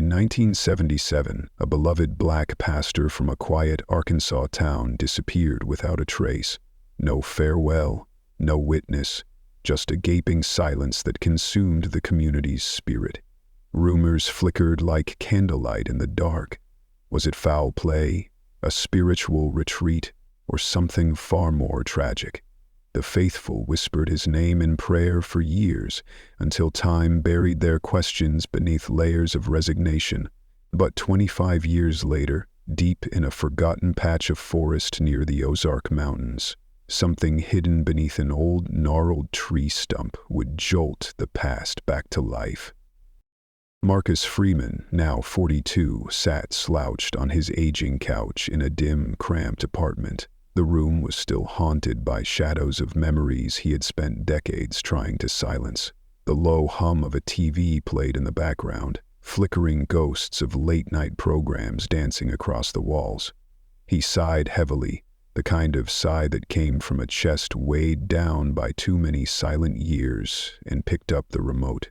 In 1977, a beloved black pastor from a quiet Arkansas town disappeared without a trace. No farewell, no witness, just a gaping silence that consumed the community's spirit. Rumors flickered like candlelight in the dark. Was it foul play, a spiritual retreat, or something far more tragic? The faithful whispered his name in prayer for years, until time buried their questions beneath layers of resignation. But 25 years later, deep in a forgotten patch of forest near the Ozark Mountains, something hidden beneath an old, gnarled tree stump would jolt the past back to life. Marcus Freeman, now 42, sat slouched on his aging couch in a dim, cramped apartment. The room was still haunted by shadows of memories he had spent decades trying to silence. The low hum of a TV played in the background, flickering ghosts of late-night programs dancing across the walls. He sighed heavily, the kind of sigh that came from a chest weighed down by too many silent years, and picked up the remote.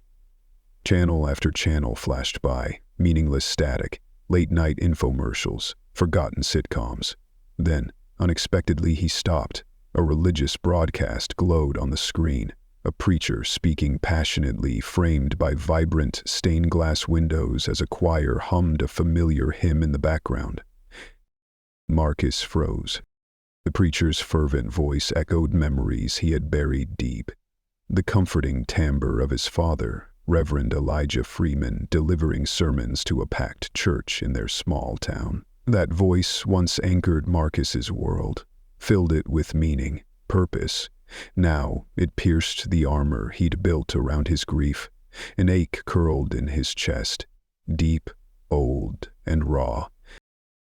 Channel after channel flashed by, meaningless static, late-night infomercials, forgotten sitcoms. Then, unexpectedly, he stopped. A religious broadcast glowed on the screen, a preacher speaking passionately, framed by vibrant stained glass windows as a choir hummed a familiar hymn in the background. Marcus froze. The preacher's fervent voice echoed memories he had buried deep. The comforting timbre of his father, Reverend Elijah Freeman, delivering sermons to a packed church in their small town. That voice once anchored Marcus's world, filled it with meaning, purpose. Now it pierced the armor he'd built around his grief. An ache curled in his chest, deep, old, and raw.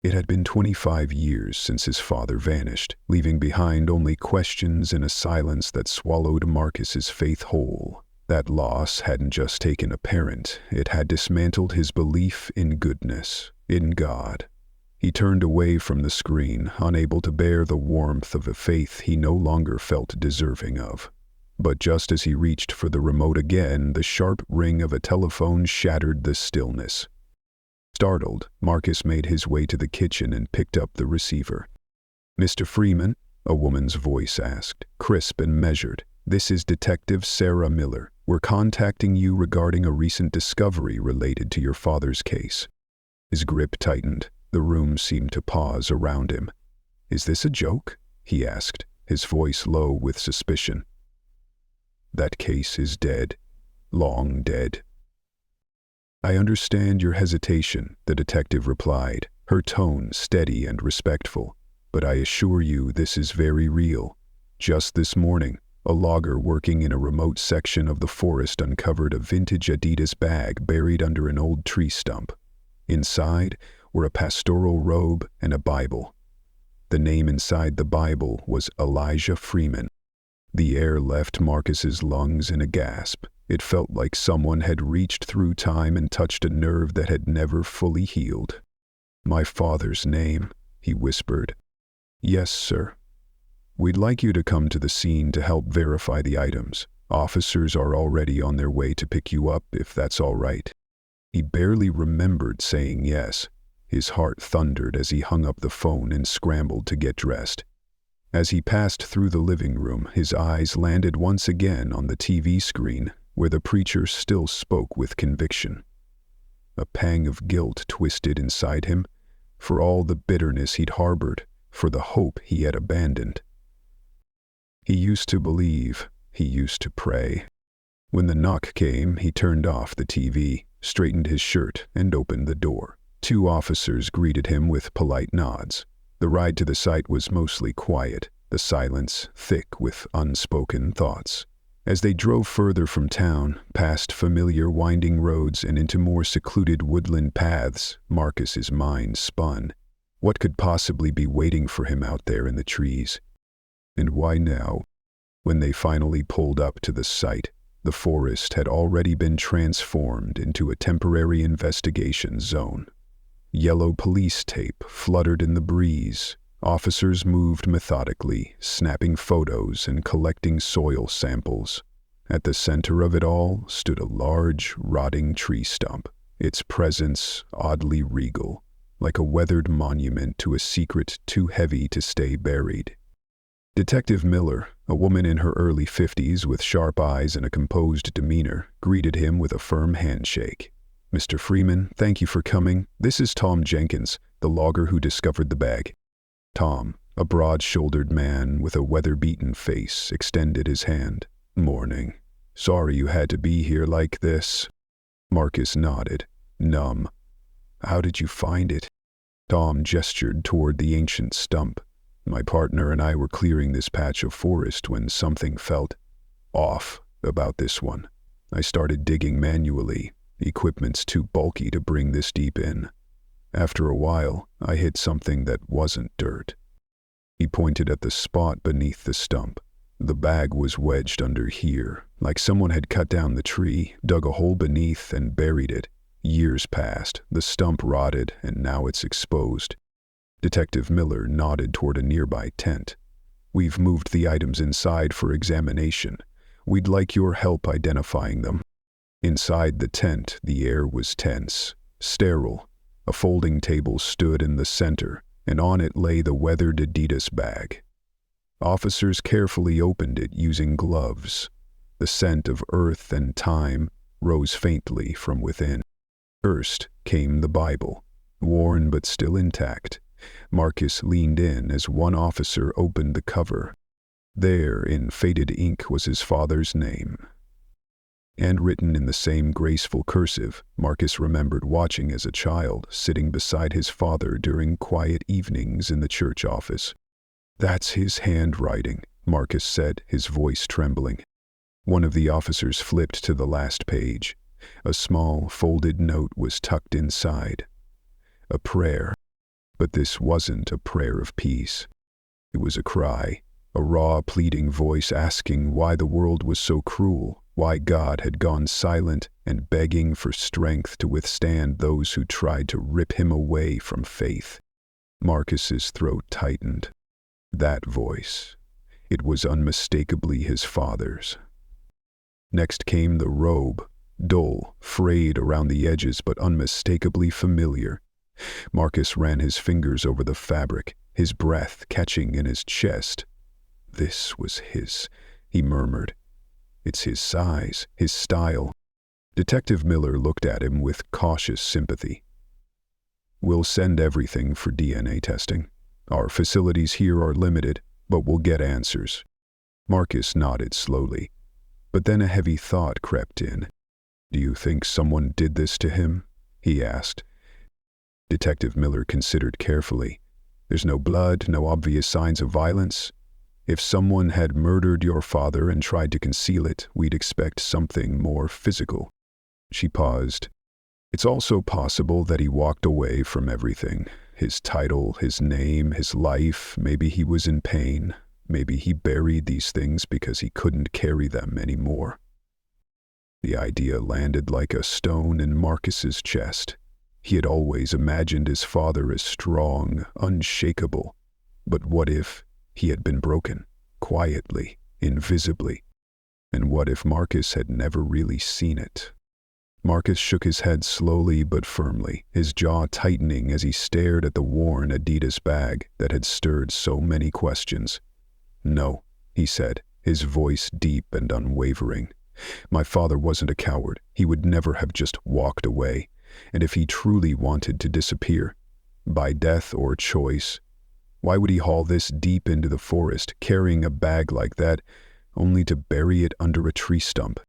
It had been 25 years since his father vanished, leaving behind only questions and a silence that swallowed Marcus's faith whole. That loss hadn't just taken a parent, it had dismantled his belief in goodness, in God. He turned away from the screen, unable to bear the warmth of a faith he no longer felt deserving of. But just as he reached for the remote again, the sharp ring of a telephone shattered the stillness. Startled, Marcus made his way to the kitchen and picked up the receiver. "Mr. Freeman?" a woman's voice asked, crisp and measured. "This is Detective Sarah Miller. We're contacting you regarding a recent discovery related to your father's case." His grip tightened. The room seemed to pause around him. "Is this a joke?" he asked, his voice low with suspicion. "That case is dead. Long dead." "I understand your hesitation," the detective replied, her tone steady and respectful. "But I assure you this is very real. Just this morning, a logger working in a remote section of the forest uncovered a vintage Adidas bag buried under an old tree stump. Inside were a pastoral robe and a Bible. The name inside the Bible was Elijah Freeman. The air left Marcus's lungs in a gasp. It felt like someone had reached through time and touched a nerve that had never fully healed. "My father's name," he whispered. "Yes, sir. We'd like you to come to the scene to help verify the items. Officers are already on their way to pick you up, if that's all right." He barely remembered saying yes. His heart thundered as he hung up the phone and scrambled to get dressed. As he passed through the living room, his eyes landed once again on the TV screen, where the preacher still spoke with conviction. A pang of guilt twisted inside him, for all the bitterness he'd harbored, for the hope he had abandoned. He used to believe, he used to pray. When the knock came, he turned off the TV, straightened his shirt, and opened the door. 2 officers greeted him with polite nods. The ride to the site was mostly quiet, the silence thick with unspoken thoughts. As they drove further from town, past familiar winding roads and into more secluded woodland paths, Marcus's mind spun. What could possibly be waiting for him out there in the trees? And why now? When they finally pulled up to the site, the forest had already been transformed into a temporary investigation zone. Yellow police tape fluttered in the breeze. Officers moved methodically, snapping photos and collecting soil samples. At the center of it all stood a large, rotting tree stump, its presence oddly regal, like a weathered monument to a secret too heavy to stay buried. Detective Miller, a woman in her early 50s with sharp eyes and a composed demeanor, greeted him with a firm handshake. "Mr. Freeman, thank you for coming. This is Tom Jenkins, the logger who discovered the bag." Tom, a broad-shouldered man with a weather-beaten face, extended his hand. "Morning. Sorry you had to be here like this." Marcus nodded, numb. "How did you find it?" Tom gestured toward the ancient stump. "My partner and I were clearing this patch of forest when something felt off about this one. I started digging manually. The equipment's too bulky to bring this deep in. After a while, I hit something that wasn't dirt." He pointed at the spot beneath the stump. "The bag was wedged under here, like someone had cut down the tree, dug a hole beneath, and buried it. Years passed, the stump rotted, and now it's exposed." Detective Miller nodded toward a nearby tent. "We've moved the items inside for examination. We'd like your help identifying them." Inside the tent, the air was tense, sterile. A folding table stood in the center, and on it lay the weathered Adidas bag. Officers carefully opened it using gloves. The scent of earth and time rose faintly from within. First came the Bible, worn but still intact. Marcus leaned in as one officer opened the cover. There, in faded ink, was his father's name. And written in the same graceful cursive, Marcus remembered watching as a child, sitting beside his father during quiet evenings in the church office. "That's his handwriting," Marcus said, his voice trembling. One of the officers flipped to the last page. A small, folded note was tucked inside. A prayer. But this wasn't a prayer of peace. It was a cry, a raw, pleading voice asking why the world was so cruel, why God had gone silent, and begging for strength to withstand those who tried to rip him away from faith. Marcus's throat tightened. That voice. It was unmistakably his father's. Next came the robe, dull, frayed around the edges but unmistakably familiar. Marcus ran his fingers over the fabric, his breath catching in his chest. "This was his," he murmured. "It's his size, his style." Detective Miller looked at him with cautious sympathy. "We'll send everything for DNA testing. Our facilities here are limited, but we'll get answers." Marcus nodded slowly, but then a heavy thought crept in. "Do you think someone did this to him?" he asked. Detective Miller considered carefully. "There's no blood, no obvious signs of violence. If someone had murdered your father and tried to conceal it, we'd expect something more physical." She paused. "It's also possible that he walked away from everything. His title, his name, his life. Maybe he was in pain. Maybe he buried these things because he couldn't carry them anymore." The idea landed like a stone in Marcus's chest. He had always imagined his father as strong, unshakable. But what if he had been broken, quietly, invisibly? And what if Marcus had never really seen it? Marcus shook his head slowly but firmly, his jaw tightening as he stared at the worn Adidas bag that had stirred so many questions. "No," he said, his voice deep and unwavering. "My father wasn't a coward. He would never have just walked away. And if he truly wanted to disappear, by death or choice, why would he haul this deep into the forest, carrying a bag like that, only to bury it under a tree stump?"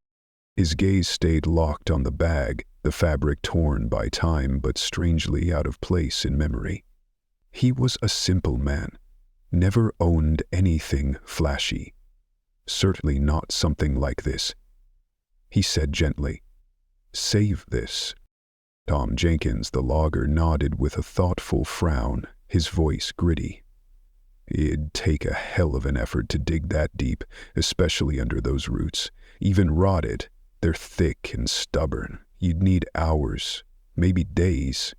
His gaze stayed locked on the bag, the fabric torn by time but strangely out of place in memory. He was a simple man, never owned anything flashy. Certainly not something like this. He said gently, "Save this." Tom Jenkins, the logger, nodded with a thoughtful frown, his voice gritty. "It'd take a hell of an effort to dig that deep, especially under those roots. Even rotted, they're thick and stubborn. You'd need hours, maybe days.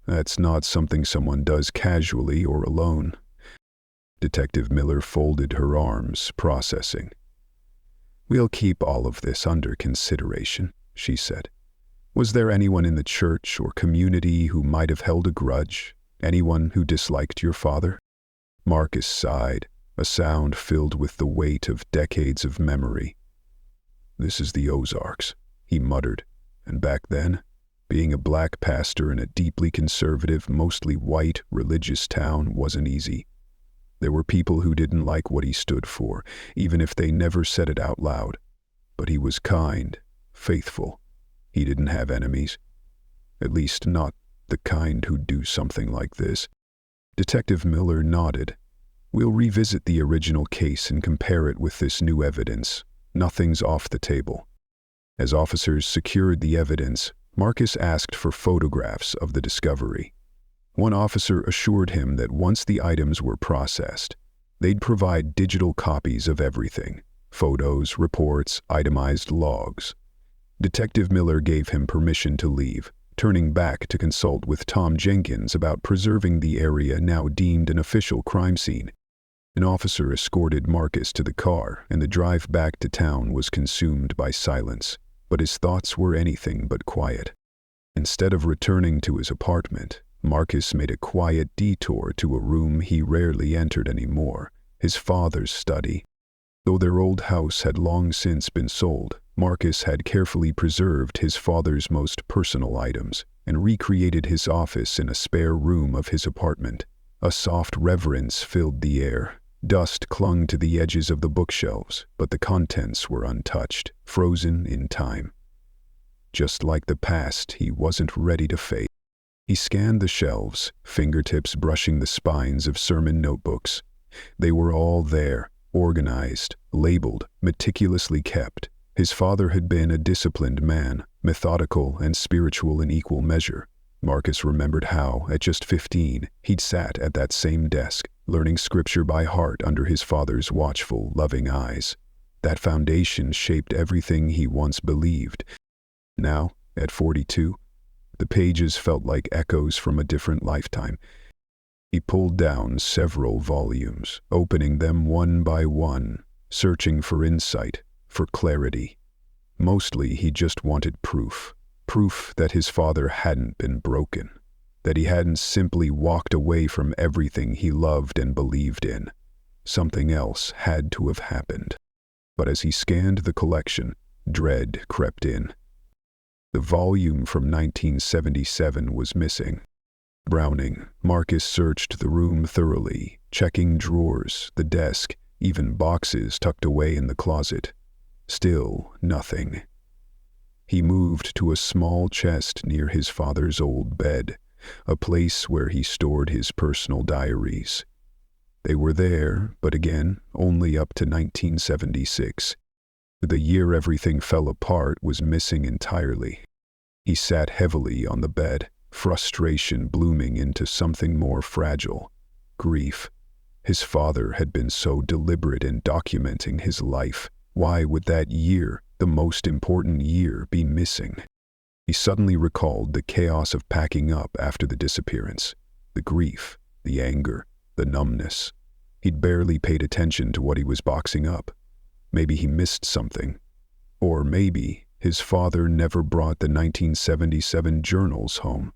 That's not something someone does casually or alone." Detective Miller folded her arms, processing. "We'll keep all of this under consideration," she said. Was there anyone in the church or community who might have held a grudge? Anyone who disliked your father? Marcus sighed, a sound filled with the weight of decades of memory. "This is the Ozarks," he muttered, and back then, being a black pastor in a deeply conservative, mostly white, religious town wasn't easy. There were people who didn't like what he stood for, even if they never said it out loud. But he was kind, faithful. He didn't have enemies. At least not the kind who'd do something like this. Detective Miller nodded. "We'll revisit the original case and compare it with this new evidence. Nothing's off the table." As officers secured the evidence, Marcus asked for photographs of the discovery. One officer assured him that once the items were processed, they'd provide digital copies of everything: photos, reports, itemized logs. Detective Miller gave him permission to leave, turning back to consult with Tom Jenkins about preserving the area now deemed an official crime scene. An officer escorted Marcus to the car, and the drive back to town was consumed by silence, but his thoughts were anything but quiet. Instead of returning to his apartment, Marcus made a quiet detour to a room he rarely entered anymore, his father's study. Though their old house had long since been sold, Marcus had carefully preserved his father's most personal items and recreated his office in a spare room of his apartment. A soft reverence filled the air. Dust clung to the edges of the bookshelves, but the contents were untouched, frozen in time. Just like the past, he wasn't ready to face. He scanned the shelves, fingertips brushing the spines of sermon notebooks. They were all there, organized, labeled, meticulously kept. His father had been a disciplined man, methodical and spiritual in equal measure. Marcus remembered how, at just 15, he'd sat at that same desk, learning scripture by heart under his father's watchful, loving eyes. That foundation shaped everything he once believed. Now, at 42, the pages felt like echoes from a different lifetime. He pulled down several volumes, opening them one by one, searching for insight, for clarity. Mostly he just wanted proof that his father hadn't been broken, that he hadn't simply walked away from everything he loved and believed in. Something else had to have happened. But as he scanned the collection, dread crept in. The volume from 1977 was missing. Browning, Marcus searched the room thoroughly, checking drawers, the desk, even boxes tucked away in the closet. Still nothing. He moved to a small chest near his father's old bed, a place where he stored his personal diaries. They were there, but again, only up to 1976. The year everything fell apart was missing entirely. He sat heavily on the bed, frustration blooming into something more fragile: grief. His father had been so deliberate in documenting his life. Why would that year, the most important year, be missing? He suddenly recalled the chaos of packing up after the disappearance, the grief, the anger, the numbness. He'd barely paid attention to what he was boxing up. Maybe he missed something. Or maybe his father never brought the 1977 journals home.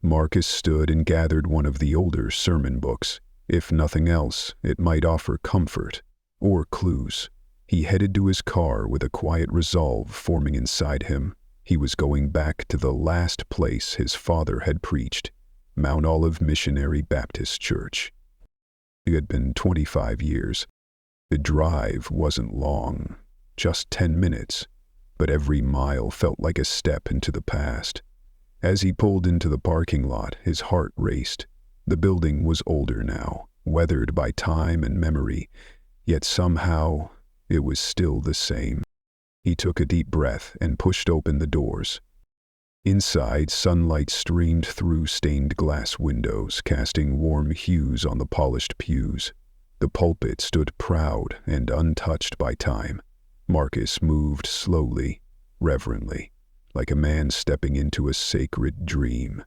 Marcus stood and gathered one of the older sermon books. If nothing else, it might offer comfort or clues. He headed to his car with a quiet resolve forming inside him. He was going back to the last place his father had preached, Mount Olive Missionary Baptist Church. It had been 25 years. The drive wasn't long, just 10 minutes, but every mile felt like a step into the past. As he pulled into the parking lot, his heart raced. The building was older now, weathered by time and memory, yet somehow it was still the same. He took a deep breath and pushed open the doors. Inside, sunlight streamed through stained glass windows, casting warm hues on the polished pews. The pulpit stood proud and untouched by time. Marcus moved slowly, reverently, like a man stepping into a sacred dream.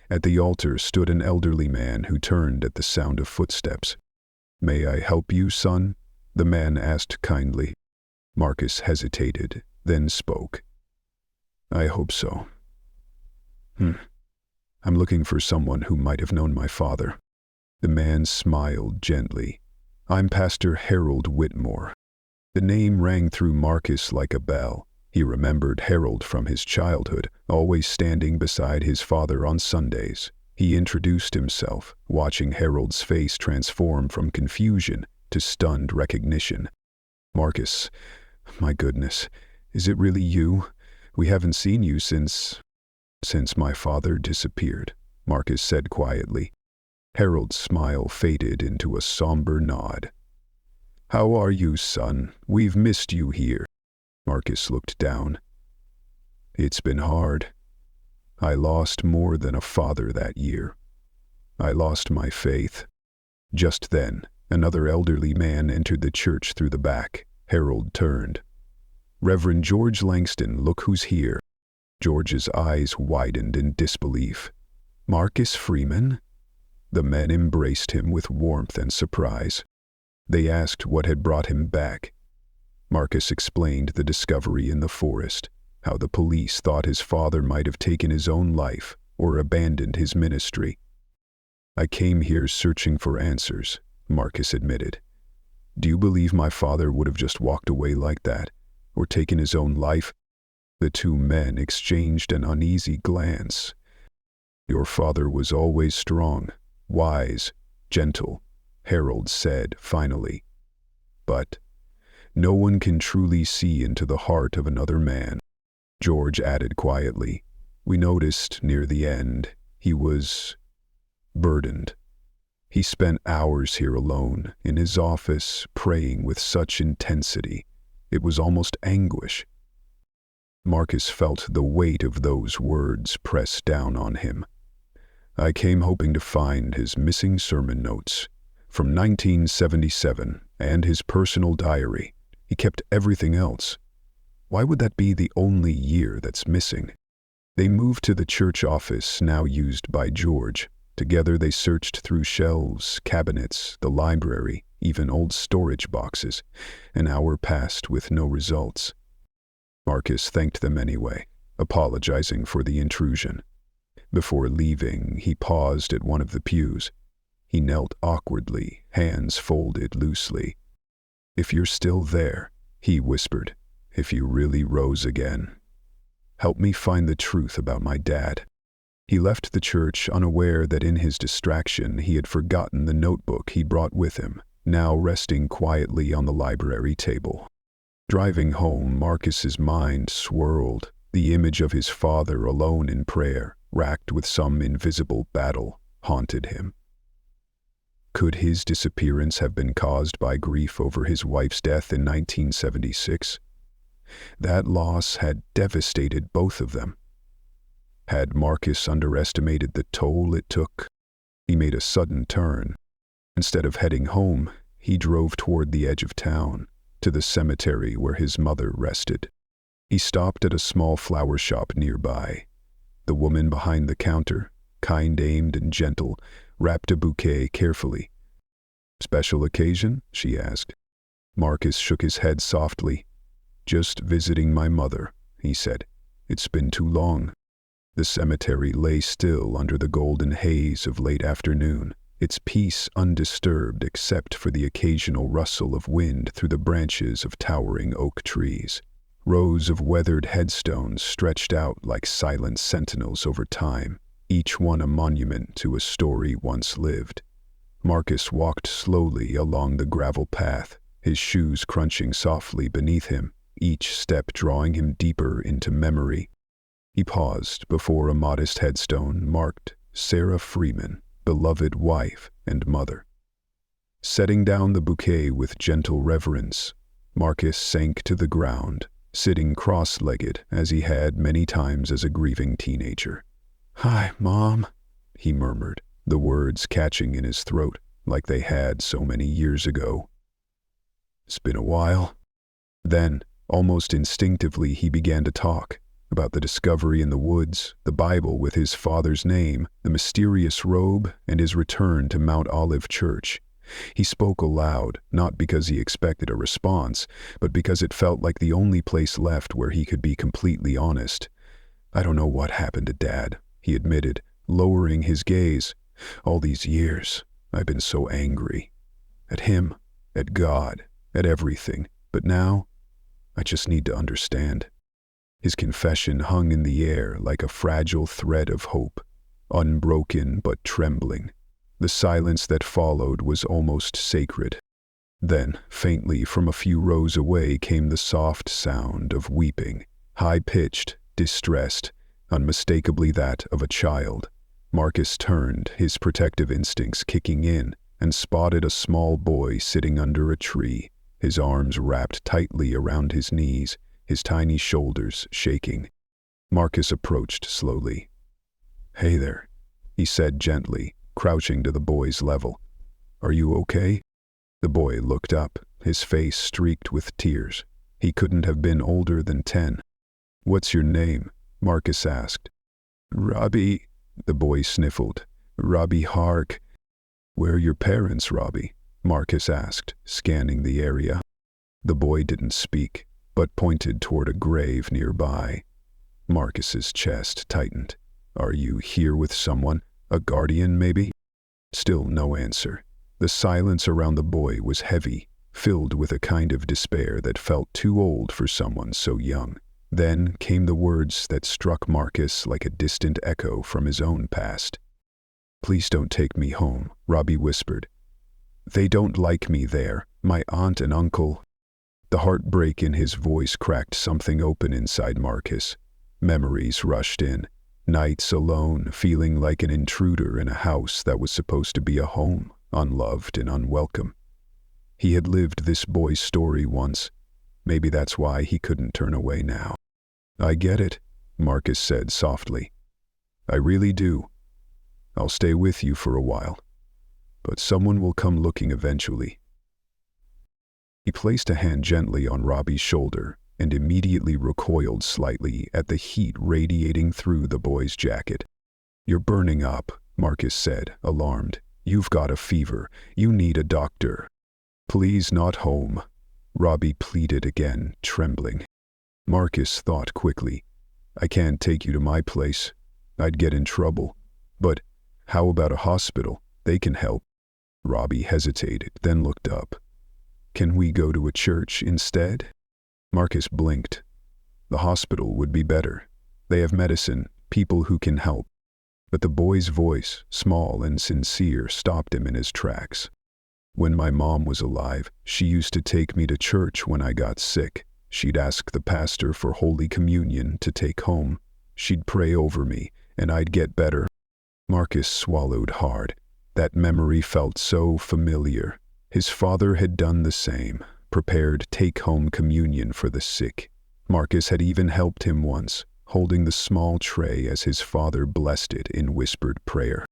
At the altar stood an elderly man who turned at the sound of footsteps. "May I help you, son?" the man asked kindly. Marcus hesitated, then spoke. I hope so. I'm looking for someone who might have known my father. The man smiled gently. I'm Pastor Harold Whitmore. The name rang through Marcus like a bell. He remembered Harold from his childhood, always standing beside his father on Sundays. He introduced himself, watching Harold's face transform from confusion to stunned recognition. Marcus, my goodness, is it really you? We haven't seen you since my father disappeared, Marcus said quietly. Harold's smile faded into a somber nod. How are you, son? We've missed you here. Marcus looked down. It's been hard. I lost more than a father that year. I lost my faith. Just then, another elderly man entered the church through the back. Harold turned. Reverend George Langston, look who's here. George's eyes widened in disbelief. Marcus Freeman? The men embraced him with warmth and surprise. They asked what had brought him back. Marcus explained the discovery in the forest, how the police thought his father might have taken his own life or abandoned his ministry. I came here searching for answers, Marcus admitted. Do you believe my father would have just walked away like that, or taken his own life? The two men exchanged an uneasy glance. Your father was always strong, wise, gentle, Harold said finally. But no one can truly see into the heart of another man. George added quietly. We noticed near the end he was burdened. He spent hours here alone in his office praying with such intensity. It was almost anguish. Marcus felt the weight of those words press down on him. I came hoping to find his missing sermon notes from 1977 and his personal diary. He kept everything else. Why would that be the only year that's missing? They moved to the church office now used by George. Together they searched through shelves, cabinets, the library, even old storage boxes. An hour passed with no results. Marcus thanked them anyway, apologizing for the intrusion. Before leaving, he paused at one of the pews. He knelt awkwardly, hands folded loosely. If you're still there, he whispered, if you really rose again, help me find the truth about my dad. He left the church unaware that in his distraction he had forgotten the notebook he brought with him, now resting quietly on the library table. Driving home, Marcus's mind swirled. The image of his father alone in prayer, racked with some invisible battle, haunted him. Could his disappearance have been caused by grief over his wife's death in 1976? That loss had devastated both of them. Had Marcus underestimated the toll it took? He made a sudden turn. Instead of heading home, he drove toward the edge of town, to the cemetery where his mother rested. He stopped at a small flower shop nearby. The woman behind the counter, kind-aimed and gentle, wrapped a bouquet carefully. Special occasion? She asked. Marcus shook his head softly. Just visiting my mother, he said. It's been too long. The cemetery lay still under the golden haze of late afternoon, its peace undisturbed except for the occasional rustle of wind through the branches of towering oak trees. Rows of weathered headstones stretched out like silent sentinels over time, each one a monument to a story once lived. Marcus walked slowly along the gravel path, his shoes crunching softly beneath him, each step drawing him deeper into memory. He paused before a modest headstone marked Sarah Freeman, beloved wife and mother. Setting down the bouquet with gentle reverence, Marcus sank to the ground, sitting cross-legged as he had many times as a grieving teenager. "Hi, Mom," he murmured, the words catching in his throat like they had so many years ago. "It's been a while." Then, almost instinctively, he began to talk about the discovery in the woods, the Bible with his father's name, the mysterious robe, and his return to Mount Olive Church. He spoke aloud, not because he expected a response, but because it felt like the only place left where he could be completely honest. "I don't know what happened to Dad," he admitted, lowering his gaze. "All these years, I've been so angry. At him, at God, at everything. But now, I just need to understand." His confession hung in the air like a fragile thread of hope, unbroken but trembling. The silence that followed was almost sacred. Then, faintly from a few rows away came the soft sound of weeping, high-pitched, distressed, unmistakably that of a child. Marcus turned, his protective instincts kicking in, and spotted a small boy sitting under a tree, his arms wrapped tightly around his knees, his tiny shoulders shaking. Marcus approached slowly. "Hey there," he said gently, crouching to the boy's level. "Are you okay?" The boy looked up, his face streaked with tears. He couldn't have been older than 10. "What's your name?" Marcus asked. "Robbie," the boy sniffled. "Robbie Hark." "Where are your parents, Robbie?" Marcus asked, scanning the area. The boy didn't speak, but pointed toward a grave nearby. Marcus's chest tightened. "Are you here with someone? A guardian, maybe?" Still no answer. The silence around the boy was heavy, filled with a kind of despair that felt too old for someone so young. Then came the words that struck Marcus like a distant echo from his own past. "Please don't take me home," Robbie whispered. "They don't like me there. My aunt and uncle." The heartbreak in his voice cracked something open inside Marcus. Memories rushed in. Nights alone, feeling like an intruder in a house that was supposed to be a home, unloved and unwelcome. He had lived this boy's story once. Maybe that's why he couldn't turn away now. "I get it," Marcus said softly. "I really do. I'll stay with you for a while. But someone will come looking eventually." He placed a hand gently on Robbie's shoulder and immediately recoiled slightly at the heat radiating through the boy's jacket. "You're burning up," Marcus said, alarmed. "You've got a fever. You need a doctor." "Please, not home," Robbie pleaded again, trembling. Marcus thought quickly. "I can't take you to my place. I'd get in trouble. But how about a hospital? They can help." Robbie hesitated, then looked up. "Can we go to a church instead?" Marcus blinked. "The hospital would be better. They have medicine, people who can help." But the boy's voice, small and sincere, stopped him in his tracks. "When my mom was alive, she used to take me to church when I got sick. She'd ask the pastor for Holy Communion to take home. She'd pray over me, and I'd get better." Marcus swallowed hard. That memory felt so familiar. His father had done the same, prepared take-home communion for the sick. Marcus had even helped him once, holding the small tray as his father blessed it in whispered prayer.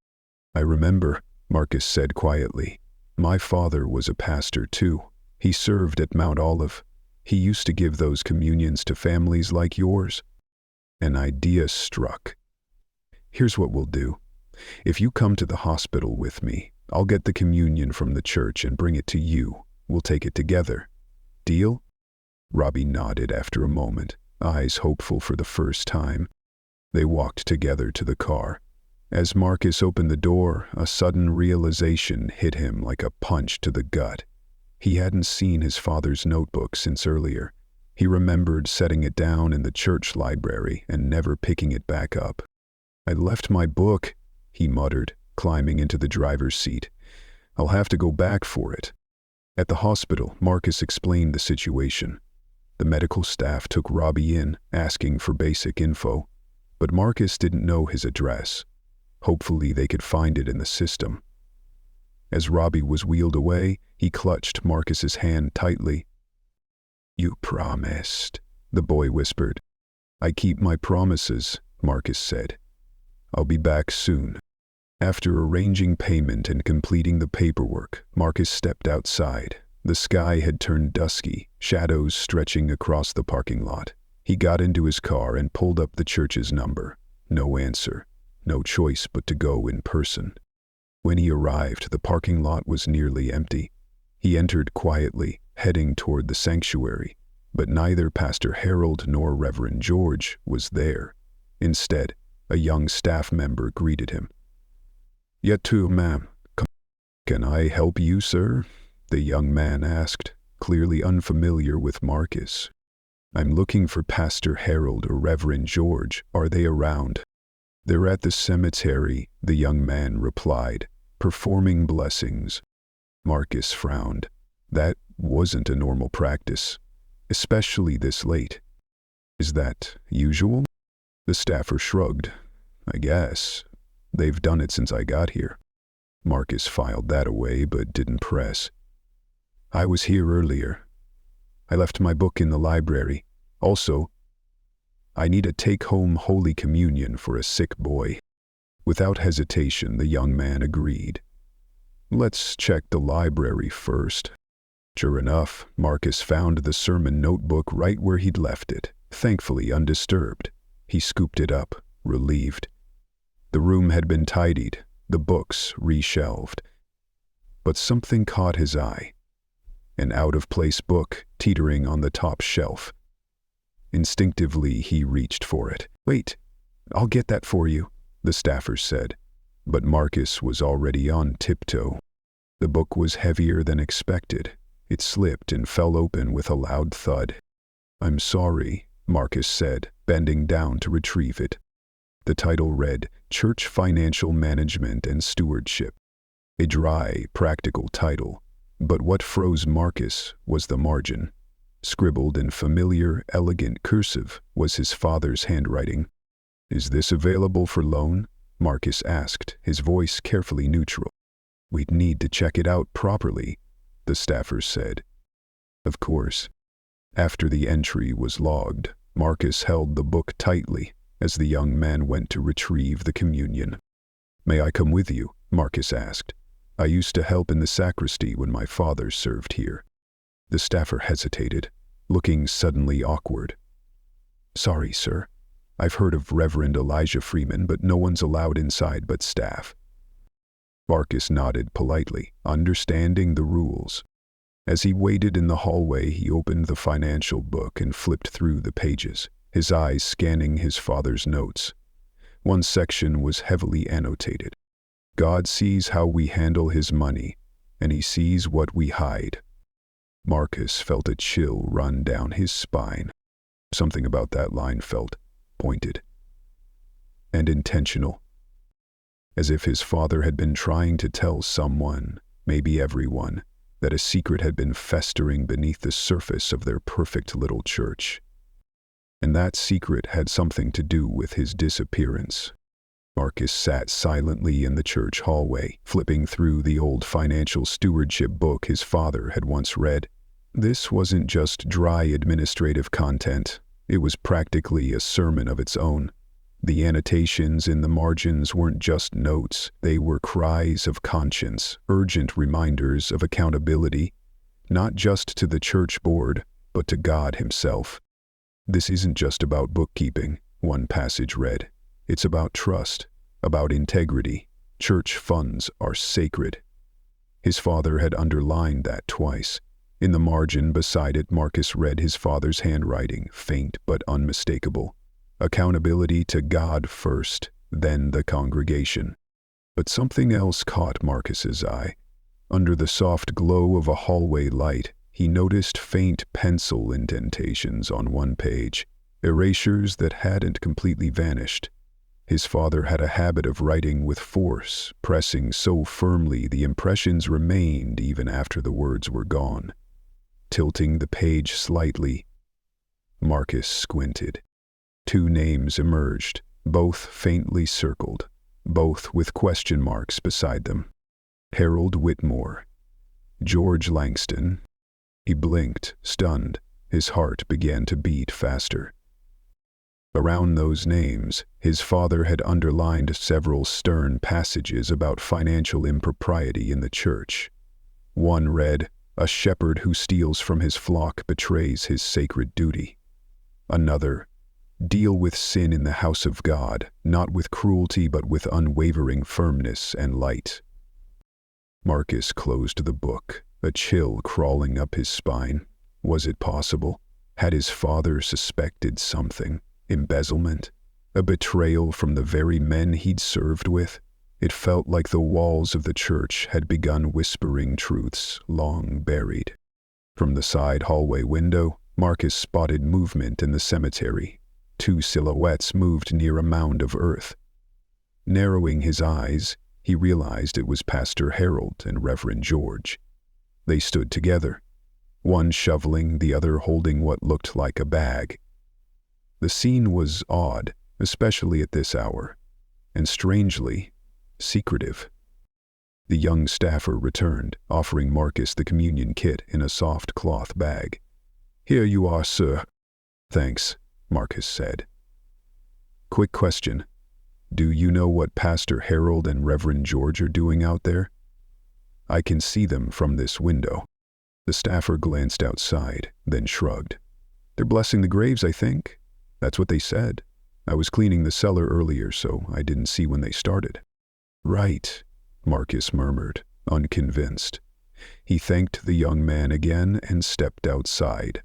"I remember," Marcus said quietly. "My father was a pastor too. He served at Mount Olive. He used to give those communions to families like yours." An idea struck. "Here's what we'll do. If you come to the hospital with me, I'll get the communion from the church and bring it to you. We'll take it together. Deal?" Robbie nodded after a moment, eyes hopeful for the first time. They walked together to the car. As Marcus opened the door, a sudden realization hit him like a punch to the gut. He hadn't seen his father's notebook since earlier. He remembered setting it down in the church library and never picking it back up. "I left my book," he muttered, climbing into the driver's seat. "I'll have to go back for it." At the hospital, Marcus explained the situation. The medical staff took Robbie in, asking for basic info. But Marcus didn't know his address. Hopefully they could find it in the system. As Robbie was wheeled away, he clutched Marcus's hand tightly. "You promised," the boy whispered. "I keep my promises," Marcus said. "I'll be back soon." After arranging payment and completing the paperwork, Marcus stepped outside. The sky had turned dusky, shadows stretching across the parking lot. He got into his car and pulled up the church's number. No answer. No choice but to go in person. When he arrived, the parking lot was nearly empty. He entered quietly, heading toward the sanctuary, but neither Pastor Harold nor Reverend George was there. Instead, a young staff member greeted him. "Yet too, ma'am. Can I help you, sir?" the young man asked, clearly unfamiliar with Marcus. "I'm looking for Pastor Harold or Reverend George. Are they around?" "They're at the cemetery," the young man replied, "performing blessings." Marcus frowned. That wasn't a normal practice, especially this late. "Is that usual?" The staffer shrugged. "I guess. They've done it since I got here." Marcus filed that away but didn't press. "I was here earlier. I left my book in the library. Also, I need a take-home Holy Communion for a sick boy." Without hesitation, the young man agreed. "Let's check the library first." Sure enough, Marcus found the sermon notebook right where he'd left it, thankfully undisturbed. He scooped it up, relieved. The room had been tidied, the books reshelved. But something caught his eye. An out-of-place book teetering on the top shelf. Instinctively, he reached for it. "Wait, I'll get that for you," the staffer said. But Marcus was already on tiptoe. The book was heavier than expected. It slipped and fell open with a loud thud. "I'm sorry," Marcus said, bending down to retrieve it. The title read, "Church Financial Management and Stewardship." A dry, practical title. But what froze Marcus was the margin. Scribbled in familiar, elegant cursive was his father's handwriting. "Is this available for loan?" Marcus asked, his voice carefully neutral. "We'd need to check it out properly," the staffer said. Of course. After the entry was logged, Marcus held the book tightly as the young man went to retrieve the communion. "May I come with you?" Marcus asked. "I used to help in the sacristy when my father served here." The staffer hesitated, looking suddenly awkward. "Sorry, sir. I've heard of Reverend Elijah Freeman, but no one's allowed inside but staff." Marcus nodded politely, understanding the rules. As he waited in the hallway, he opened the financial book and flipped through the pages, his eyes scanning his father's notes. One section was heavily annotated. "God sees how we handle his money, and he sees what we hide." Marcus felt a chill run down his spine. Something about that line felt pointed and intentional. As if his father had been trying to tell someone, maybe everyone, that a secret had been festering beneath the surface of their perfect little church. And that secret had something to do with his disappearance. Marcus sat silently in the church hallway, flipping through the old financial stewardship book his father had once read. This wasn't just dry administrative content. It was practically a sermon of its own. The annotations in the margins weren't just notes. They were cries of conscience, urgent reminders of accountability, not just to the church board, but to God himself. "This isn't just about bookkeeping," one passage read. "It's about trust, about integrity. Church funds are sacred." His father had underlined that twice. In the margin beside it, Marcus read his father's handwriting, faint but unmistakable. Accountability to God first, then the congregation. But something else caught Marcus's eye. Under the soft glow of a hallway light, he noticed faint pencil indentations on one page, erasures that hadn't completely vanished. His father had a habit of writing with force, pressing so firmly the impressions remained even after the words were gone. Tilting the page slightly, Marcus squinted. 2 names emerged, both faintly circled, both with question marks beside them. Harold Whitmore. George Langston. He blinked, stunned. His heart began to beat faster. Around those names, his father had underlined several stern passages about financial impropriety in the church. One read, "A shepherd who steals from his flock betrays his sacred duty." Another, "Deal with sin in the house of God, not with cruelty but with unwavering firmness and light." Marcus closed the book, a chill crawling up his spine. Was it possible? Had his father suspected something? Embezzlement? A betrayal from the very men he'd served with. It felt like the walls of the church had begun whispering truths long buried. From the side hallway window, Marcus spotted movement in the cemetery. Two silhouettes moved near a mound of earth. Narrowing his eyes, he realized it was Pastor Harold and Reverend George. They stood together, one shoveling, the other holding what looked like a bag. The scene was odd, especially at this hour, and strangely secretive. The young staffer returned, offering Marcus the communion kit in a soft cloth bag. "Here you are, sir." "Thanks," Marcus said. "Quick question. Do you know what Pastor Harold and Reverend George are doing out there? I can see them from this window." The staffer glanced outside, then shrugged. "They're blessing the graves, I think. That's what they said. I was cleaning the cellar earlier, so I didn't see when they started." "Right," Marcus murmured, unconvinced. He thanked the young man again and stepped outside.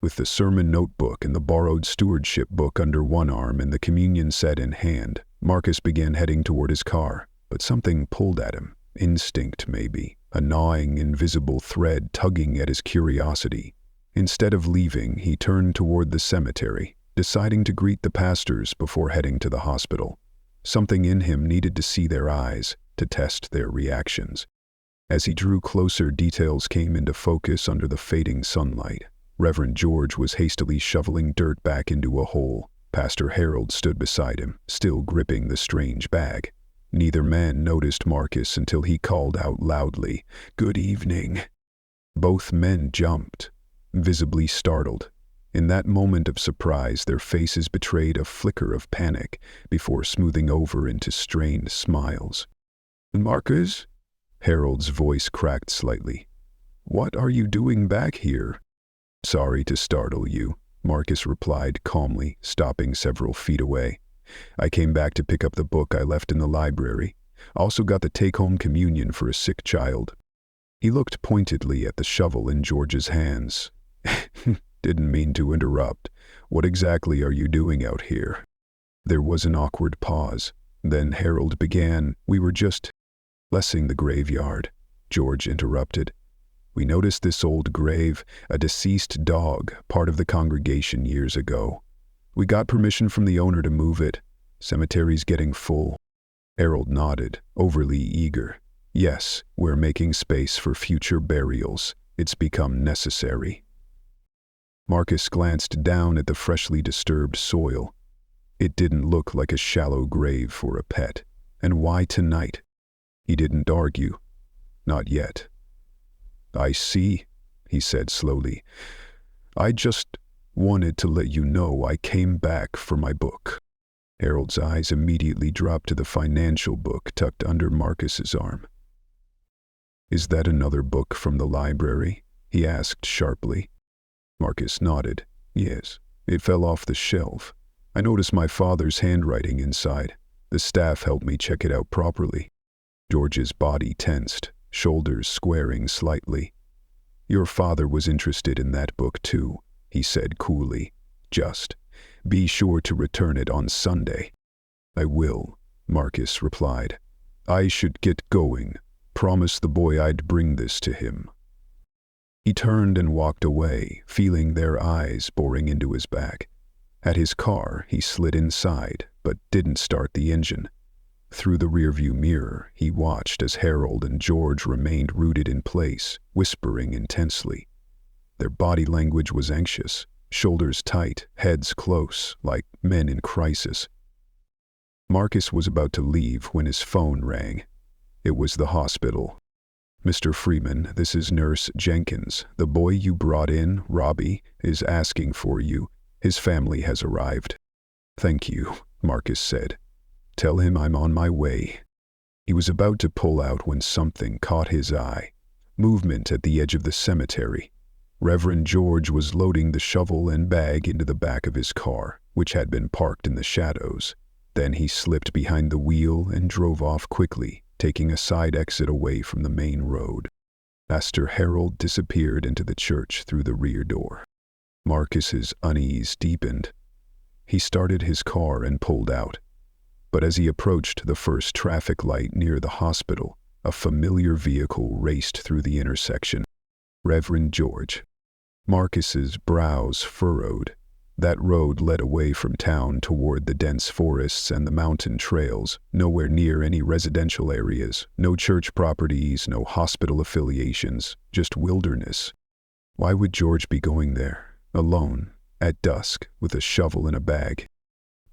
With the sermon notebook and the borrowed stewardship book under one arm and the communion set in hand, Marcus began heading toward his car, but something pulled at him. Instinct, maybe, a gnawing, invisible thread tugging at his curiosity. Instead of leaving, he turned toward the cemetery, deciding to greet the pastors before heading to the hospital. Something in him needed to see their eyes, to test their reactions. As he drew closer, details came into focus under the fading sunlight. Reverend George was hastily shoveling dirt back into a hole. Pastor Harold stood beside him, still gripping the strange bag. Neither man noticed Marcus until he called out loudly, "Good evening." Both men jumped, visibly startled. In that moment of surprise, their faces betrayed a flicker of panic before smoothing over into strained smiles. "Marcus?" Harold's voice cracked slightly. "What are you doing back here?" "Sorry to startle you," Marcus replied calmly, stopping several feet away. "I came back to pick up the book I left in the library. Also got the take-home communion for a sick child." He looked pointedly at the shovel in George's hands. "Didn't mean to interrupt. What exactly are you doing out here?" There was an awkward pause. Then Harold began, "We were just blessing the graveyard," George interrupted. "We noticed this old grave, a deceased dog, part of the congregation years ago. We got permission from the owner to move it. Cemetery's getting full." Harold nodded, overly eager. "Yes, we're making space for future burials. It's become necessary." Marcus glanced down at the freshly disturbed soil. It didn't look like a shallow grave for a pet. And why tonight? He didn't argue. Not yet. "I see," he said slowly. "I just wanted to let you know I came back for my book." Harold's eyes immediately dropped to the financial book tucked under Marcus's arm. "Is that another book from the library?" he asked sharply. Marcus nodded. "Yes, it fell off the shelf. I noticed my father's handwriting inside. The staff helped me check it out properly." George's body tensed, shoulders squaring slightly. "Your father was interested in that book too," he said coolly. "Just be sure to return it on Sunday." "I will," Marcus replied. "I should get going. Promised the boy I'd bring this to him." He turned and walked away, feeling their eyes boring into his back. At his car, he slid inside, but didn't start the engine. Through the rearview mirror, he watched as Harold and George remained rooted in place, whispering intensely. Their body language was anxious, shoulders tight, heads close, like men in crisis. Marcus was about to leave when his phone rang. It was the hospital. "Mr. Freeman, this is Nurse Jenkins. The boy you brought in, Robbie, is asking for you. His family has arrived." "Thank you," Marcus said. "Tell him I'm on my way." He was about to pull out when something caught his eye. Movement at the edge of the cemetery. Reverend George was loading the shovel and bag into the back of his car, which had been parked in the shadows. Then he slipped behind the wheel and drove off quickly, taking a side exit away from the main road. Pastor Harold disappeared into the church through the rear door. Marcus's unease deepened. He started his car and pulled out. But as he approached the first traffic light near the hospital, a familiar vehicle raced through the intersection. Reverend George. Marcus's brows furrowed. That road led away from town toward the dense forests and the mountain trails, nowhere near any residential areas, no church properties, no hospital affiliations, just wilderness. Why would George be going there, alone, at dusk, with a shovel in a bag?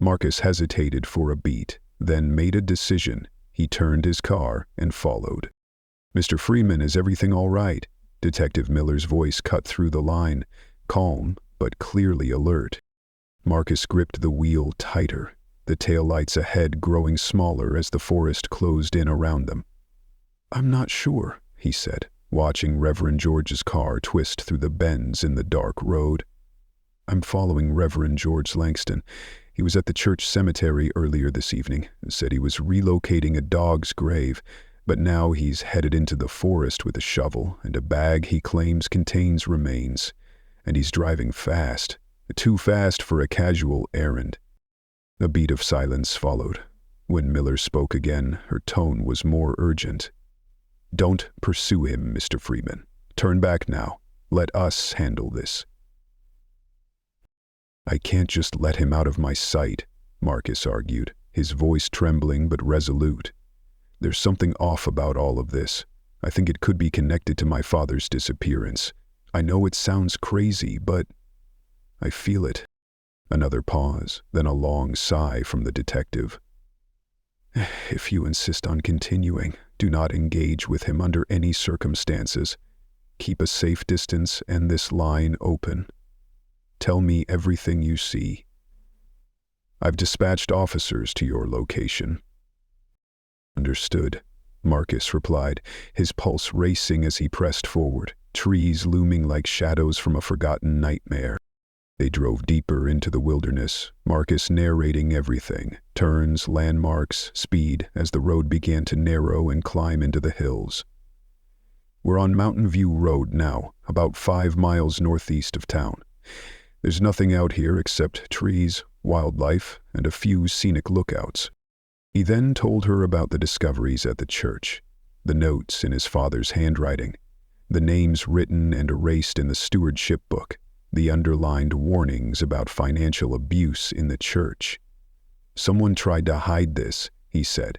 Marcus hesitated for a beat, then made a decision. He turned his car and followed. "Mr. Freeman, is everything all right?" Detective Miller's voice cut through the line, calm but clearly alert. Marcus gripped the wheel tighter, the taillights ahead growing smaller as the forest closed in around them. "I'm not sure," he said, watching Reverend George's car twist through the bends in the dark road. "I'm following Reverend George Langston. He was at the church cemetery earlier this evening, said he was relocating a dog's grave, but now he's headed into the forest with a shovel and a bag he claims contains remains. And he's driving fast, too fast for a casual errand." A beat of silence followed. When Miller spoke again, her tone was more urgent. "Don't pursue him, Mr. Freeman. Turn back now. Let us handle this." "I can't just let him out of my sight," Marcus argued, his voice trembling but resolute. "There's something off about all of this. I think it could be connected to my father's disappearance. I know it sounds crazy, but I feel it." Another pause, then a long sigh from the detective. "If you insist on continuing, do not engage with him under any circumstances. Keep a safe distance and this line open. Tell me everything you see. I've dispatched officers to your location." "Understood," Marcus replied, his pulse racing as he pressed forward, trees looming like shadows from a forgotten nightmare. They drove deeper into the wilderness, Marcus narrating everything, turns, landmarks, speed, as the road began to narrow and climb into the hills. "We're on Mountain View Road now, about 5 miles northeast of town. There's nothing out here except trees, wildlife, and a few scenic lookouts." He then told her about the discoveries at the church, the notes in his father's handwriting, the names written and erased in the stewardship book, the underlined warnings about financial abuse in the church. "Someone tried to hide this," he said.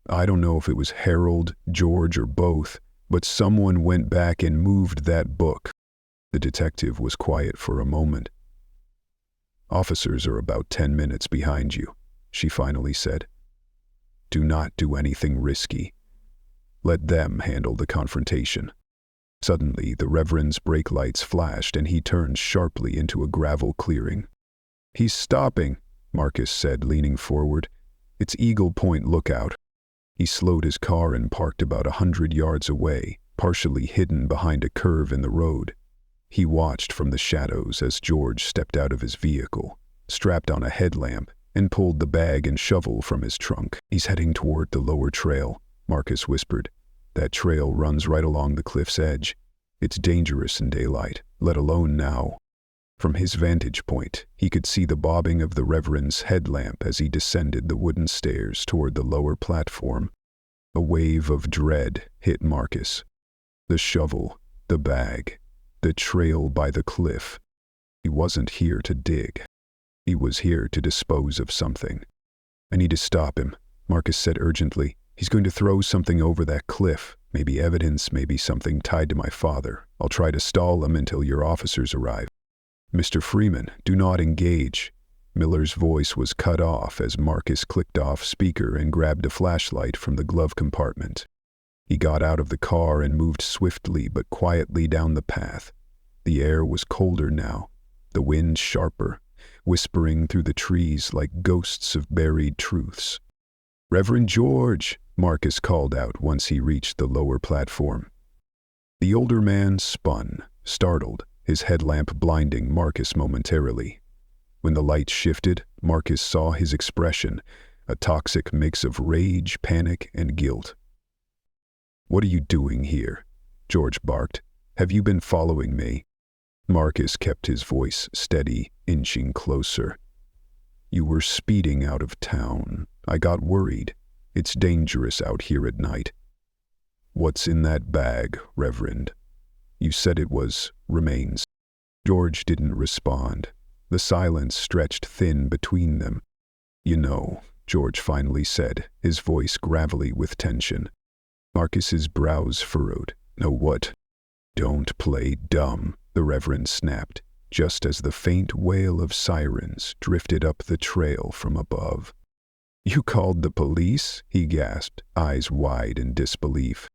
"I don't know if it was Harold, George, or both, but someone went back and moved that book." The detective was quiet for a moment. "Officers are about 10 minutes behind you," she finally said. "Do not do anything risky. Let them handle the confrontation." Suddenly, the Reverend's brake lights flashed and he turned sharply into a gravel clearing. "He's stopping," Marcus said, leaning forward. "It's Eagle Point Lookout." He slowed his car and parked about 100 yards away, partially hidden behind a curve in the road. He watched from the shadows as George stepped out of his vehicle, strapped on a headlamp, and pulled the bag and shovel from his trunk. "He's heading toward the lower trail," Marcus whispered. "That trail runs right along the cliff's edge. It's dangerous in daylight, let alone now." From his vantage point, he could see the bobbing of the Reverend's headlamp as he descended the wooden stairs toward the lower platform. A wave of dread hit Marcus. The shovel, the bag, the trail by the cliff. He wasn't here to dig. He was here to dispose of something. "I need to stop him," Marcus said urgently. "He's going to throw something over that cliff. Maybe evidence, maybe something tied to my father. I'll try to stall him until your officers arrive." "Mr. Freeman, do not engage." Miller's voice was cut off as Marcus clicked off speaker and grabbed a flashlight from the glove compartment. He got out of the car and moved swiftly but quietly down the path. The air was colder now, the wind sharper, whispering through the trees like ghosts of buried truths. "Reverend George," Marcus called out once he reached the lower platform. The older man spun, startled, his headlamp blinding Marcus momentarily. When the light shifted, Marcus saw his expression, a toxic mix of rage, panic, and guilt. "What are you doing here?" George barked. "Have you been following me?" Marcus kept his voice steady, inching closer. You were speeding out of town. I got worried. It's dangerous out here at night. What's in that bag, Reverend? You said it was remains. George didn't respond. The silence stretched thin between them. You know, George finally said, his voice gravelly with tension. Marcus's brows furrowed. Know what? Don't play dumb, the Reverend snapped, just as the faint wail of sirens drifted up the trail from above. You called the police? He gasped, eyes wide in disbelief.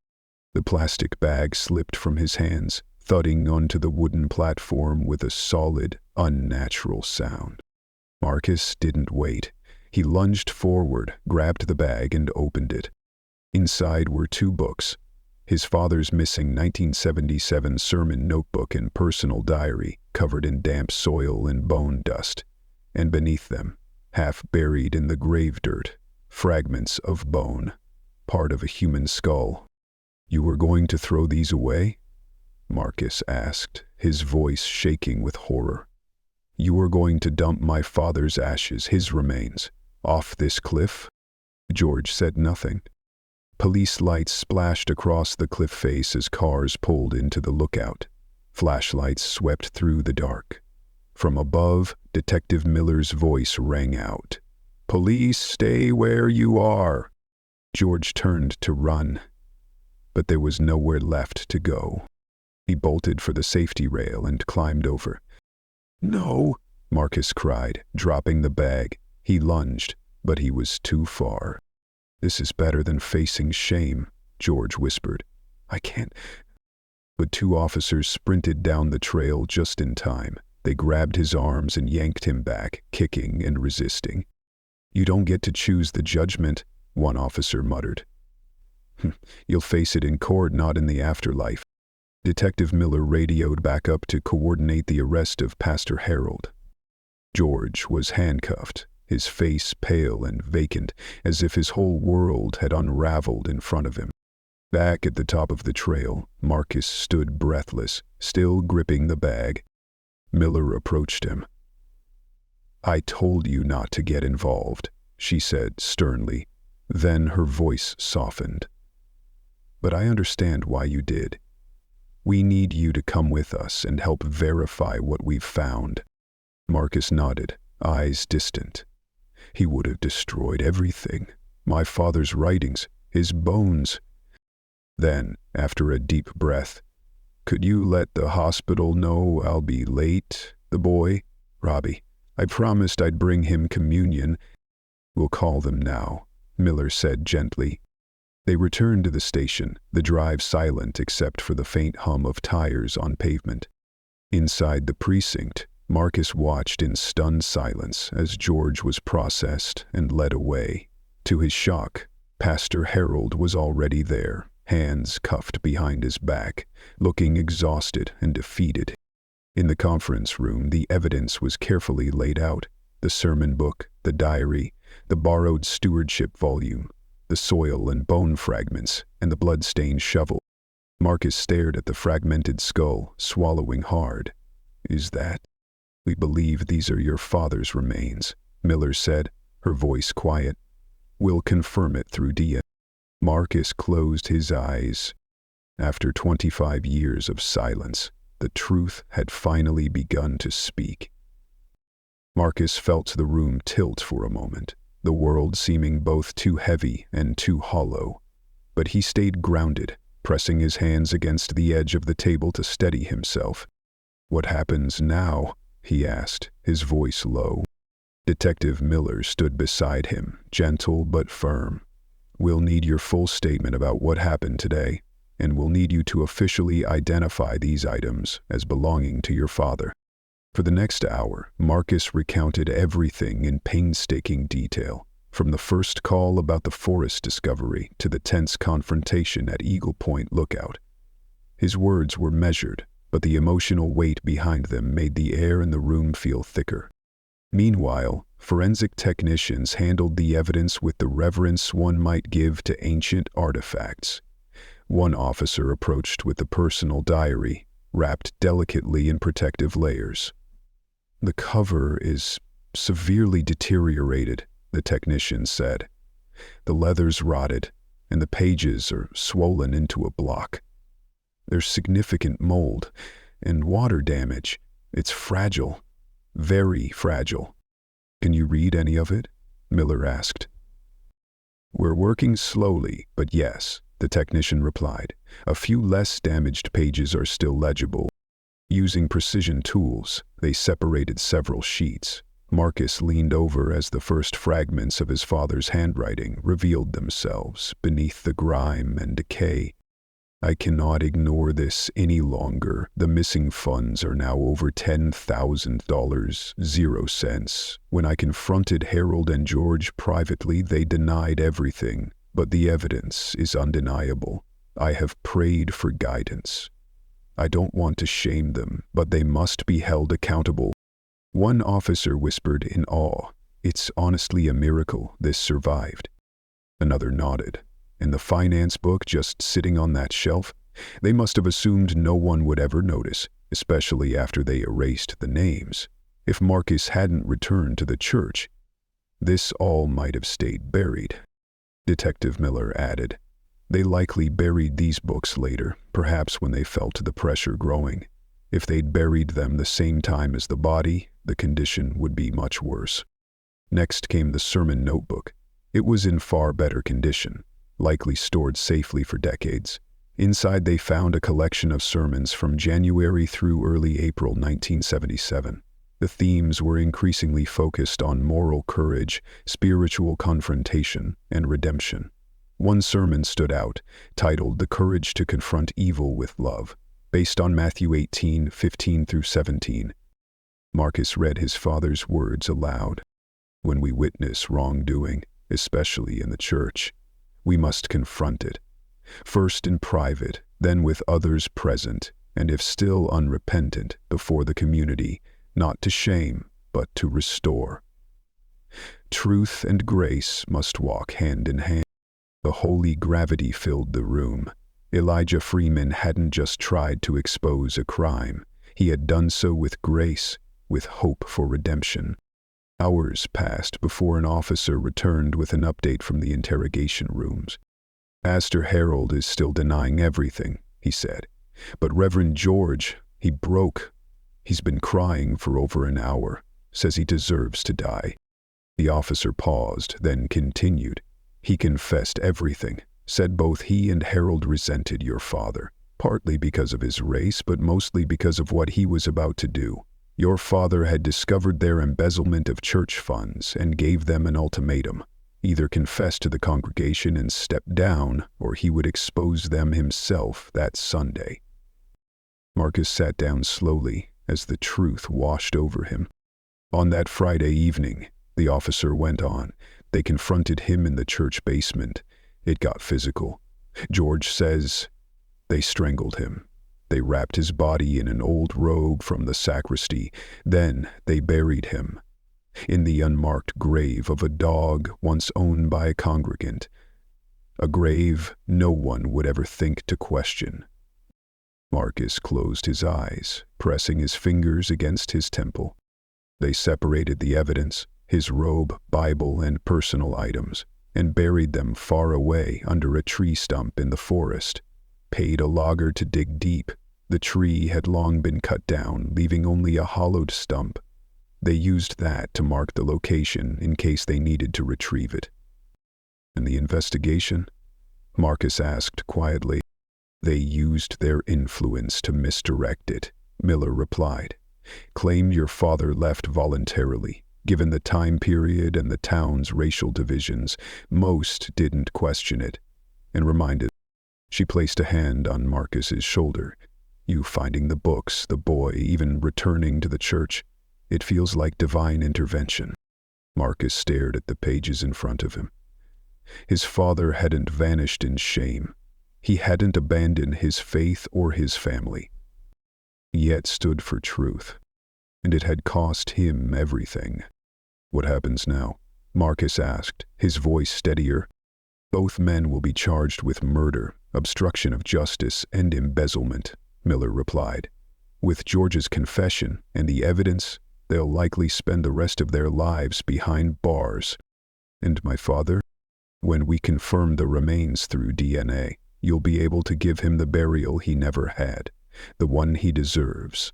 The plastic bag slipped from his hands, thudding onto the wooden platform with a solid, unnatural sound. Marcus didn't wait. He lunged forward, grabbed the bag, and opened it. Inside were 2 books, his father's missing 1977 sermon notebook and personal diary, covered in damp soil and bone dust, and beneath them, half buried in the grave dirt, fragments of bone, part of a human skull. You were going to throw these away? Marcus asked, his voice shaking with horror. You were going to dump my father's ashes, his remains, off this cliff? George said nothing. Police lights splashed across the cliff face as cars pulled into the lookout. Flashlights swept through the dark. From above, Detective Miller's voice rang out. Police, stay where you are. George turned to run, but there was nowhere left to go. He bolted for the safety rail and climbed over. No, Marcus cried, dropping the bag. He lunged, but he was too far. This is better than facing shame, George whispered. I can't. But 2 officers sprinted down the trail just in time. They grabbed his arms and yanked him back, kicking and resisting. You don't get to choose the judgment, one officer muttered. You'll face it in court, not in the afterlife. Detective Miller radioed back up to coordinate the arrest of Pastor Harold. George was handcuffed, his face pale and vacant, as if his whole world had unraveled in front of him. Back at the top of the trail, Marcus stood breathless, still gripping the bag. Miller approached him. I told you not to get involved, she said sternly. Then her voice softened. But I understand why you did. We need you to come with us and help verify what we've found. Marcus nodded, eyes distant. He would have destroyed everything. My father's writings, his bones. Then, after a deep breath, could you let the hospital know I'll be late? The boy, Robbie, I promised I'd bring him communion. We'll call them now, Miller said gently. They returned to the station, the drive silent except for the faint hum of tires on pavement. Inside the precinct, Marcus watched in stunned silence as George was processed and led away. To his shock, Pastor Harold was already there, hands cuffed behind his back, looking exhausted and defeated. In the conference room, the evidence was carefully laid out: the sermon book, the diary, the borrowed stewardship volume, the soil and bone fragments, and the blood-stained shovel. Marcus stared at the fragmented skull, swallowing hard. Is that? We believe these are your father's remains, Miller said, her voice quiet. We'll confirm it through DNA. Marcus closed his eyes. After 25 years of silence, the truth had finally begun to speak. Marcus felt the room tilt for a moment, the world seeming both too heavy and too hollow. But he stayed grounded, pressing his hands against the edge of the table to steady himself. What happens now? He asked, his voice low. Detective Miller stood beside him, gentle but firm. We'll need your full statement about what happened today, and we'll need you to officially identify these items as belonging to your father. For the next hour, Marcus recounted everything in painstaking detail, from the first call about the forest discovery to the tense confrontation at Eagle Point Lookout. His words were measured, but the emotional weight behind them made the air in the room feel thicker. Meanwhile, forensic technicians handled the evidence with the reverence one might give to ancient artifacts. One officer approached with the personal diary, wrapped delicately in protective layers. The cover is severely deteriorated, the technician said. The leather's rotted, and the pages are swollen into a block. There's significant mold and water damage. It's fragile, very fragile. Can you read any of it? Miller asked. We're working slowly, but yes, the technician replied. A few less damaged pages are still legible. Using precision tools, they separated several sheets. Marcus leaned over as the first fragments of his father's handwriting revealed themselves beneath the grime and decay. I cannot ignore this any longer. The missing funds are now over $10,000, 0 cents. When I confronted Harold and George privately, they denied everything, but the evidence is undeniable. I have prayed for guidance. I don't want to shame them, but they must be held accountable. One officer whispered in awe, "It's honestly a miracle this survived." Another nodded. And the finance book just sitting on that shelf? They must have assumed no one would ever notice, especially after they erased the names. If Marcus hadn't returned to the church, this all might have stayed buried. Detective Miller added. They likely buried these books later, perhaps when they felt the pressure growing. If they'd buried them the same time as the body, the condition would be much worse. Next came the sermon notebook. It was in far better condition, likely stored safely for decades. Inside they found a collection of sermons from January through early April 1977. The themes were increasingly focused on moral courage, spiritual confrontation, and redemption. One sermon stood out, titled "The Courage to Confront Evil with Love," based on Matthew 18:15-17. Marcus read his father's words aloud. When we witness wrongdoing, especially in the church, we must confront it, first in private, then with others present, and if still unrepentant, before the community, not to shame, but to restore. Truth and grace must walk hand in hand. The holy gravity filled the room. Elijah Freeman hadn't just tried to expose a crime. He had done so with grace, with hope for redemption. Hours passed before an officer returned with an update from the interrogation rooms. Pastor Harold is still denying everything, he said. But Reverend George, he broke. He's been crying for over an hour, says he deserves to die. The officer paused, then continued. He confessed everything, said both he and Harold resented your father, partly because of his race, but mostly because of what he was about to do. Your father had discovered their embezzlement of church funds and gave them an ultimatum. Either confess to the congregation and step down, or he would expose them himself that Sunday. Marcus sat down slowly as the truth washed over him. On that Friday evening, the officer went on, they confronted him in the church basement. It got physical. George says they strangled him. They wrapped his body in an old robe from the sacristy. Then they buried him in the unmarked grave of a dog once owned by a congregant. A grave no one would ever think to question. Marcus closed his eyes, pressing his fingers against his temple. They separated the evidence, his robe, Bible, and personal items, and buried them far away under a tree stump in the forest. Paid a logger to dig deep. The tree had long been cut down, leaving only a hollowed stump. They used that to mark the location in case they needed to retrieve it. And the investigation? Marcus asked quietly. They used their influence to misdirect it, Miller replied. Claimed your father left voluntarily. Given the time period and the town's racial divisions, most didn't question it. And reminded. She placed a hand on Marcus's shoulder. You finding the books, the boy even returning to the church. It feels like divine intervention. Marcus stared at the pages in front of him. His father hadn't vanished in shame. He hadn't abandoned his faith or his family. He yet stood for truth. And it had cost him everything. What happens now? Marcus asked, his voice steadier. Both men will be charged with murder, obstruction of justice, and embezzlement, Miller replied. With George's confession and the evidence, They'll likely spend the rest of their lives behind bars. And my father? When we confirm the remains through DNA, you'll be able to give him the burial he never had, the one he deserves."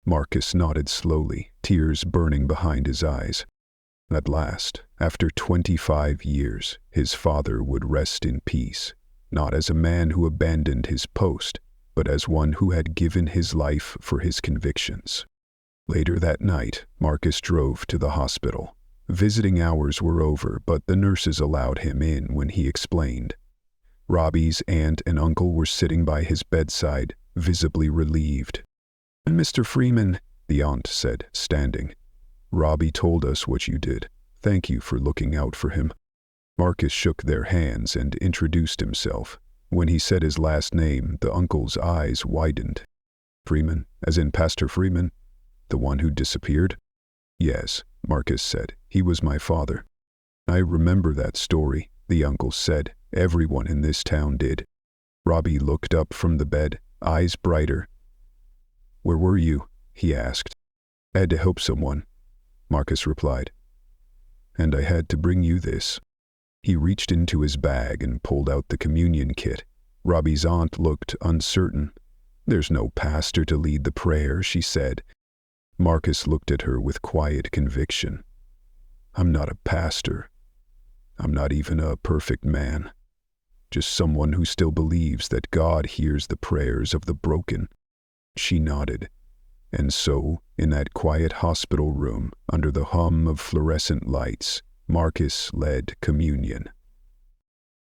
Marcus nodded slowly, tears burning behind his eyes. At last, after 25 years, his father would rest in peace, not as a man who abandoned his post, but as one who had given his life for his convictions. Later that night, Marcus drove to the hospital. Visiting hours were over, but the nurses allowed him in when he explained. Robbie's aunt and uncle were sitting by his bedside, visibly relieved. "Mr. Freeman," the aunt said, standing. "Robbie told us what you did. Thank you for looking out for him." Marcus shook their hands and introduced himself. When he said his last name, the uncle's eyes widened. "Freeman, as in Pastor Freeman? The one who disappeared?" "Yes," Marcus said. "He was my father." "I remember that story," the uncle said. "Everyone in this town did." Robbie looked up from the bed, eyes brighter. "Where were you?" he asked. "I had to help someone," Marcus replied. "And I had to bring you this." He reached into his bag and pulled out the communion kit. Robbie's aunt looked uncertain. "There's no pastor to lead the prayer," she said. Marcus looked at her with quiet conviction. "I'm not a pastor. I'm not even a perfect man. Just someone who still believes that God hears the prayers of the broken." She nodded. And so, in that quiet hospital room, under the hum of fluorescent lights, Marcus led communion.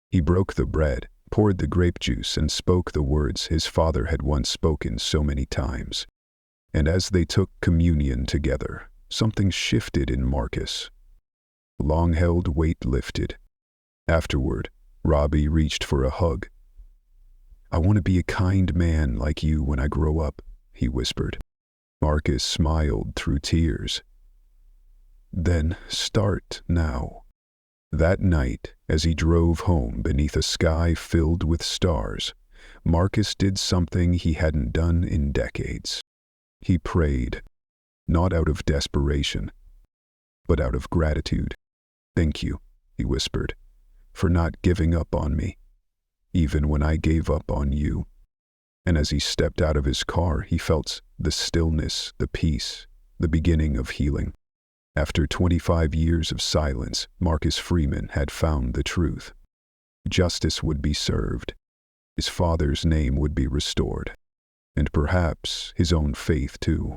He broke the bread, poured the grape juice, and spoke the words his father had once spoken so many times. And as they took communion together, something shifted in Marcus. The long-held weight lifted. Afterward, Robbie reached for a hug. "I want to be a kind man like you when I grow up," he whispered. Marcus smiled through tears. "Then start now." That night, as he drove home beneath a sky filled with stars, Marcus did something he hadn't done in decades. He prayed, not out of desperation, but out of gratitude. "Thank you," he whispered, "for not giving up on me, even when I gave up on you." And as he stepped out of his car, he felt the stillness, the peace, the beginning of healing. After 25 years of silence, Marcus Freeman had found the truth. Justice would be served. His father's name would be restored. And perhaps his own faith too.